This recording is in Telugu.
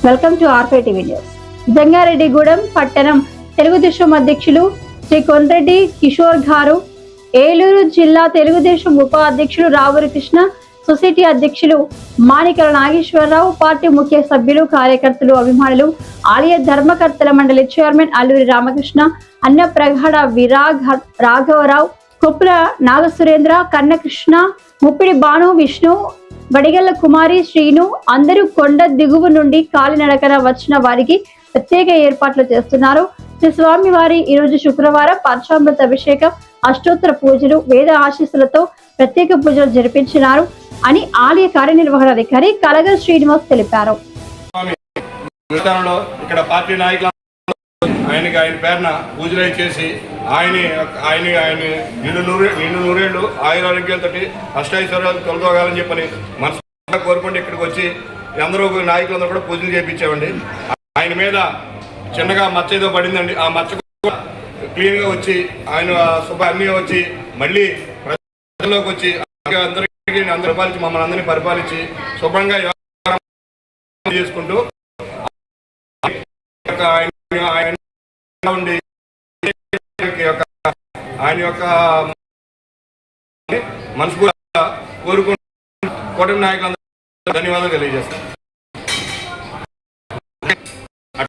Welcome to R5 TV news. Jangareddygudem పట్టణం తెలుగుదేశం అధ్యక్షులు శ్రీ కొండ్రెడ్డి కిషోర్ గారు, ఏలూరు జిల్లా తెలుగుదేశం ఉప అధ్యక్షులు రావురి కృష్ణ, సొసైటీ అధ్యక్షులు మాణికల నాగేశ్వరరావు, పార్టీ ముఖ్య సభ్యులు, కార్యకర్తలు, అభిమానులు, ఆలయ ధర్మకర్తల మండలి చైర్మన్ అల్లూరి రామకృష్ణ, అన్నప్రగాఢ విరాగ్ రాఘవరావు, కొప్పుల నాగసురేంద్ర, కన్నకృష్ణ, ముప్పిడి భాను, విష్ణు, వడిగల్ల కుమారి, శ్రీను అందరూ కొండ దిగువ నుండి కాలినడకన వచ్చిన వారికి ప్రత్యేక ఏర్పాట్లు చేస్తున్నారు. శ్రీ స్వామి వారి ఈరోజు శుక్రవారం పంచామృత అభిషేకం, అష్టోత్తర పూజలు, వేద ఆశీస్సులతో ప్రత్యేక పూజలు జరిపించినారు అని ఆలయ కార్యనిర్వహణాధికారి కలగ శ్రీనివాస్ తెలిపారు. ఇక్కడ పార్టీ నాయకులు ఆయన పేరున పూజలు చేసి ఆయన నిన్ను నూరేళ్లు ఆయురారోగ్యాలతో అష్టైశ్వర్యాలు తొలగోగాలని చెప్పని మనసు కోరుకుంటే ఇక్కడికి వచ్చి అందరూ నాయకులందరూ కూడా పూజలు చేయించామండి. ఆయన మీద చిన్నగా మచ్చ ఏదో పడిందండి. ఆ మచ్చ క్లీన్గా వచ్చి ఆయన అన్నీ వచ్చి మళ్ళీ ప్రజల్లోకి వచ్చి అందరికీ పరిపాలించి మమ్మల్ని అందరినీ పరిపాలించి శుభ్రంగా చేసుకుంటూ ఉండి ఆయన యొక్క మనస్ఫూర్తిగా కోరుకుంటూ కూటమి నాయకులందరూ ధన్యవాదాలు తెలియజేస్తాను.